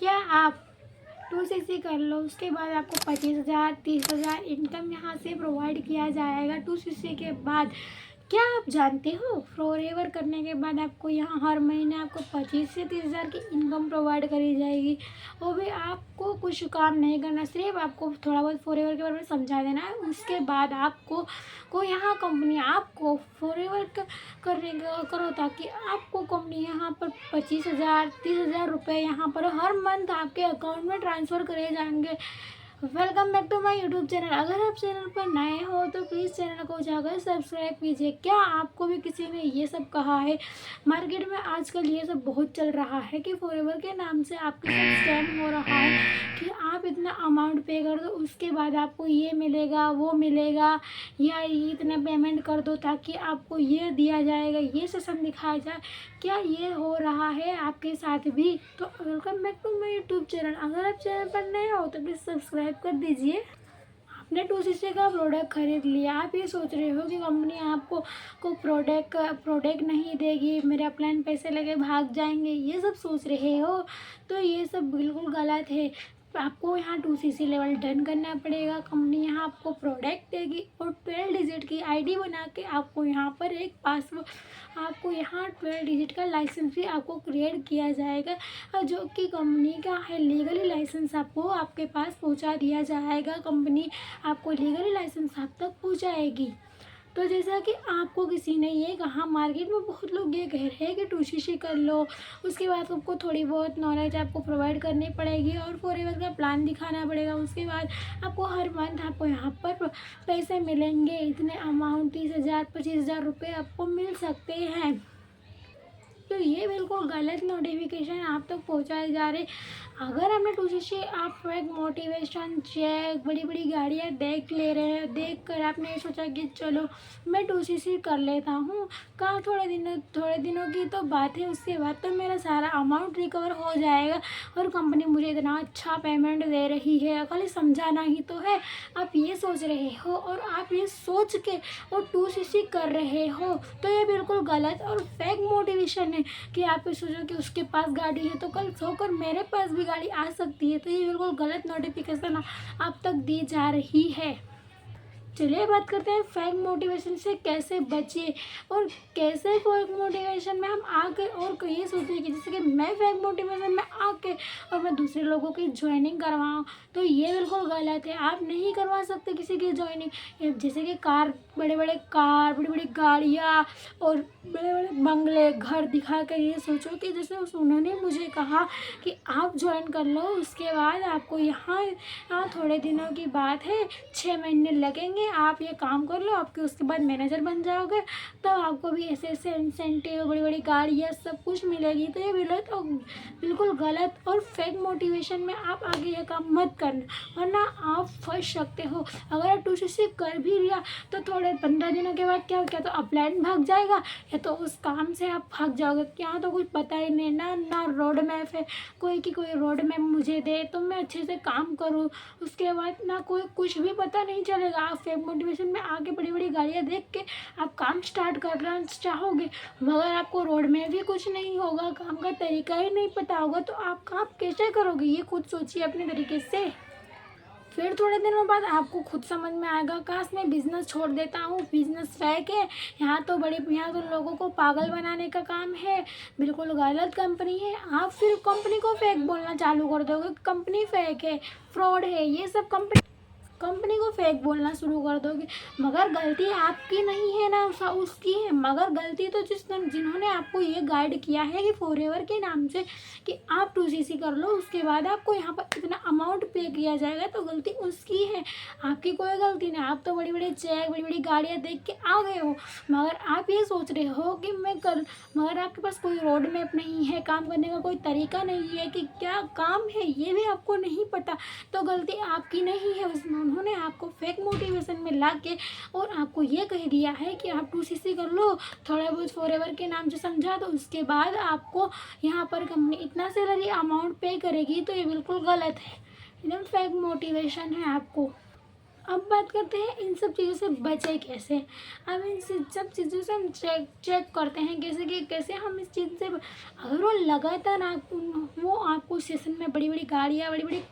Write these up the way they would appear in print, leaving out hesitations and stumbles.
क्या आप 2cc कर लो, उसके बाद आपको 25,000 30,000 इनकम यहाँ से प्रोवाइड किया जाएगा 2cc के बाद। क्या आप जानते हो फॉरएवर करने के बाद आपको यहाँ हर महीने आपको 25 से 30,000 की इनकम प्रोवाइड करी जाएगी। वो भी आपको कुछ काम नहीं करना, सिर्फ आपको थोड़ा बहुत फॉरएवर के बारे में समझा देना है। उसके बाद आपको यहाँ कंपनी आपको फॉरएवर करने का करो, ताकि आपको कंपनी यहाँ पर 25,000 30,000 रुपये यहाँ पर हर मंथ आपके अकाउंट में ट्रांसफ़र करे जाएंगे। Welcome back to my YouTube channel. अगर आप चैनल पर नए हो तो प्लीज़ चैनल को जाकर सब्सक्राइब कीजिए। क्या आपको भी किसी ने ये सब कहा है? मार्केट में आजकल ये सब बहुत चल रहा है कि फॉरएवर के नाम से आपके साथ स्कैम हो रहा है कि आप इतना अमाउंट पे कर दो, उसके बाद आपको ये मिलेगा वो मिलेगा, या इतने पेमेंट कर दो ताकि आपको ये दिया जाएगा, ये सेशन दिखाया जाए। क्या ये हो रहा है आपके साथ भी? तो welcome back to my YouTube channel. अगर आप चैनल पर नए हो तो प्लीज़ सब्सक्राइब कर दीजिए। आपने 2cc का प्रोडक्ट खरीद लिया, आप ये सोच रहे हो कि कंपनी आपको प्रोडक्ट नहीं देगी, मेरे अपलाइन पैसे लगे भाग जाएंगे, ये सब सोच रहे हो तो ये सब बिल्कुल गलत है। आपको यहाँ 2cc लेवल डन करना पड़ेगा। कंपनी यहाँ आपको प्रोडक्ट देगी और 12 डिजिट की आईडी बना के आपको यहाँ पर एक पासवर्ड, आपको यहाँ 12 डिजिट का लाइसेंस भी आपको क्रिएट किया जाएगा, जो कि कंपनी का है। लीगली लाइसेंस आपको आपके पास पहुँचा दिया जाएगा, कंपनी आपको लीगली लाइसेंस आप तक पहुँचाएगी। तो जैसा कि आपको किसी ने ये कहा, मार्केट में बहुत लोग ये कह रहे हैं कि 2cc कर लो, उसके बाद आपको थोड़ी बहुत नॉलेज आपको प्रोवाइड करनी पड़ेगी और फॉरएवर का प्लान दिखाना पड़ेगा। उसके बाद आपको हर मंथ आपको यहाँ पर पैसे मिलेंगे, इतने अमाउंट 30,000 25,000 रुपये आपको मिल सकते हैं। तो ये बिल्कुल गलत नोटिफिकेशन आप तक पहुँचाए जा रहे। अगर आपने 2cc आप एक मोटिवेशन चेक बड़ी बड़ी गाड़ियाँ देख ले रहे हैं, देख कर आपने सोचा कि चलो मैं 2cc कर लेता हूँ, कहाँ थोड़े दिनों की तो बात है, उसके बाद तो मेरा सारा अमाउंट रिकवर हो जाएगा और कंपनी मुझे इतना अच्छा पेमेंट दे रही है, खाली समझाना ही तो है। आप ये सोच रहे हो और आप ये सोच के और 2cc कर रहे हो, तो ये बिल्कुल गलत और फेक मोटिवेशन है कि आप ये सोचो कि उसके पास गाड़ी है तो कल होकर मेरे पास भी गाड़ी आ सकती है। तो ये बिल्कुल गलत नोटिफिकेशन आप तक दी जा रही है। चलिए बात करते हैं फेक मोटिवेशन से कैसे बचे और कैसे फेक मोटिवेशन में हम आके और ये सोचते हैं कि जैसे कि मैं फेक मोटिवेशन में आके और मैं दूसरे लोगों की ज्वाइनिंग करवाऊँ, तो ये बिल्कुल गलत है। आप नहीं करवा सकते किसी की ज्वाइनिंग। जैसे कि बड़े बड़े बड़ी बड़ी गाड़ियाँ और बड़े बड़े बंगले घर दिखा कर ये सोचो कि जैसे उन्होंने मुझे कहा कि आप ज्वाइन कर लो, उसके बाद आपको यहाँ थोड़े दिनों की बात है, 6 महीने लगेंगे, आप ये काम कर लो, आपके उसके बाद मैनेजर बन जाओगे, तो आपको भी ऐसे ऐसे इंसेंटिव बड़ी बड़ी गाड़ियाँ सब कुछ मिलेगी। तो ये बिल्कुल गलत और फेक मोटिवेशन में आप आगे ये काम मत करना, वरना आप फंस सकते हो। अगर आप 2cc कर भी लिया तो थोड़े 15 दिनों के बाद क्या तो अपलाइन भाग जाएगा, या तो उस काम से आप भाग जाओगे। यहाँ तो कुछ पता ही नहीं, ना रोड मैप है कोई रोड मैप मुझे दे तो मैं अच्छे से काम करूँ, उसके बाद ना कोई कुछ भी पता नहीं चलेगा। आप फेक मोटिवेशन में आके बड़ी बड़ी गाड़ियाँ देख के आप काम स्टार्ट करना चाहोगे, मगर आपको रोड में भी कुछ नहीं होगा, काम का तरीका ही नहीं पता होगा, तो आप काम कैसे करोगे? ये खुद सोचिए अपने तरीके से। फिर थोड़े दिनों बाद आपको खुद समझ में आएगा, काश मैं बिज़नेस छोड़ देता हूँ, बिज़नेस फेक है, यहाँ तो लोगों को पागल बनाने का काम है, बिल्कुल गलत कंपनी है। आप फिर कंपनी को फेक बोलना चालू कर दोगे, कंपनी फेक है, फ्रॉड है, ये सब कंपनी को फेक बोलना शुरू कर दोगे। मगर गलती आपकी नहीं है ना, उसकी है। मगर गलती तो जिन्होंने आपको ये गाइड किया है कि फॉरएवर के नाम से कि आप 2cc कर लो, उसके बाद आपको यहाँ पर इतना अमाउंट पे किया जाएगा, तो गलती उसकी है, आपकी कोई गलती नहीं। आप तो बड़ी बड़ी चेक बड़ी बड़ी गाड़ियाँ देख के आ गए हो, मगर आप ये सोच रहे हो कि मगर आपके पास कोई रोड मैप नहीं है, काम करने का कोई तरीका नहीं है कि क्या काम है ये भी आपको नहीं पता, तो गलती आपकी नहीं है। उन्होंने आपको फेक मोटिवेशन में ला के और आपको ये कह दिया है कि आप 2cc कर लो, थोड़ा बहुत फॉरएवर के नाम से समझा दो, उसके बाद आपको यहाँ पर कंपनी इतना सैलरी अमाउंट पे करेगी। तो ये बिल्कुल गलत है, एकदम फेक मोटिवेशन है आपको। अब बात करते हैं इन सब चीज़ों से बचे कैसे। अब इन सब चीज़ों से हम चेक करते हैं कैसे हम इस चीज़ से, अगर वो लगातार वो आपको सेशन में बड़ी बड़ी गाड़ियाँ, बड़ी बड़ी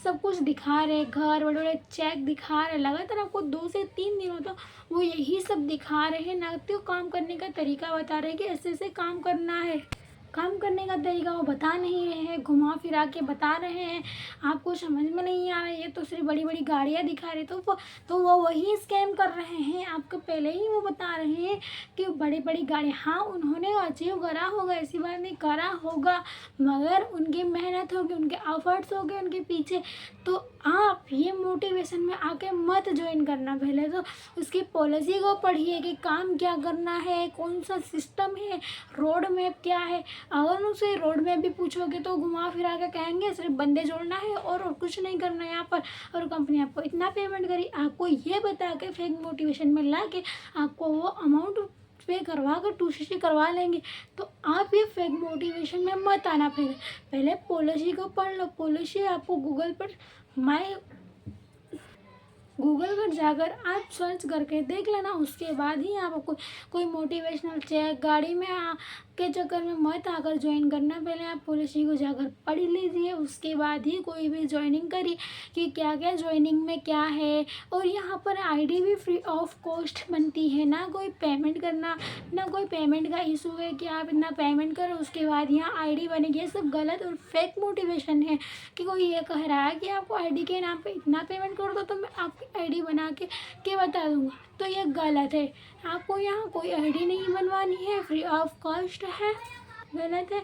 सब कुछ दिखा रहे, घर बड़े बड़े चेक दिखा रहे, लगातार आपको 2 से 3 दिनों तो वो यही सब दिखा रहे हैं ना, तो काम करने का तरीका बता रहे हैं कि ऐसे ऐसे काम करना है। काम करने का तरीका वो बता नहीं रहे हैं, घुमा फिरा के बता रहे हैं, आपको समझ में नहीं आ रहा है। ये तो सिर्फ बड़ी बड़ी गाड़ियाँ दिखा रहे, तो वो वही स्कैम कर रहे हैं। आपको पहले ही वो बता रहे हैं कि बड़ी बड़ी गाड़ी, हाँ उन्होंने अचीव करा होगा, ऐसी बात नहीं, करा होगा, मगर उनकी मेहनत होगी, उनके एफर्ट्स होंगे उनके पीछे। तो आप ये मोटिवेशन में आके मत ज्वाइन करना। पहले तो उसकी पॉलिसी को पढ़िए कि काम क्या करना है, कौन सा सिस्टम है, रोड मैप क्या है। अगर उनसे रोड मैप भी पूछोगे तो घुमा फिरा के कहेंगे सिर्फ बंदे जोड़ना है और कुछ नहीं करना है यहाँ पर, और कंपनी आपको इतना पेमेंट करी, आपको ये बता के फेक मोटिवेशन में ला के आपको वो अमाउंट पे करवा कर 2cc करवा लेंगे। तो आप ये फेक मोटिवेशन में मत आना। पहले पॉलिसी को पढ़ लो। पॉलिसी आपको गूगल पर जाकर आप सर्च करके देख लेना, उसके बाद ही आप कोई मोटिवेशनल चेक गाड़ी में के चक्कर में मत आकर ज्वाइन करना। पहले आप पॉलिसी को जाकर पढ़ लीजिए, उसके बाद ही कोई भी ज्वाइनिंग करिए कि क्या क्या ज्वाइनिंग में क्या है। और यहाँ पर आईडी भी फ्री ऑफ कॉस्ट बनती है, ना कोई पेमेंट करना, ना कोई पेमेंट का इशू है कि आप इतना पेमेंट करो उसके बाद यहाँ आईडी बनेगी। ये सब गलत और फेक मोटिवेशन है कि कोई ये कह रहा है कि आपको आईडी के नाम पे इतना पेमेंट कर दो तो मैं आपकी आईडी बना के बता दूंगा, तो ये गलत है। आपको यहाँ कोई आईडी नहीं बनवानी है, फ्री ऑफ कॉस्ट है, गलत है।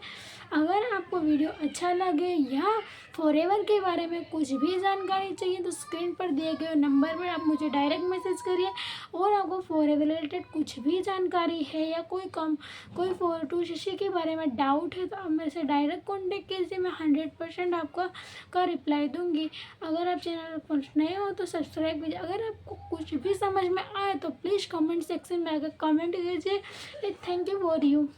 अगर आपको वीडियो अच्छा लगे या फॉरएवर के बारे में कुछ भी जानकारी चाहिए तो स्क्रीन पर दिए गए नंबर पर आप मुझे डायरेक्ट मैसेज करिए। और आपको फॉरएवर रिलेटेड कुछ भी जानकारी है या कोई 2cc के बारे में डाउट है तो आप मेरे से डायरेक्ट कॉन्टेक्ट कीजिए, मैं 100% आपका रिप्लाई दूंगी। अगर आप चैनल पर नए हो तो सब्सक्राइब कीजिए। अगर आपको कुछ भी समझ में आए तो प्लीज़ कमेंट सेक्शन में आकर कमेंट कीजिए। Thank you for you.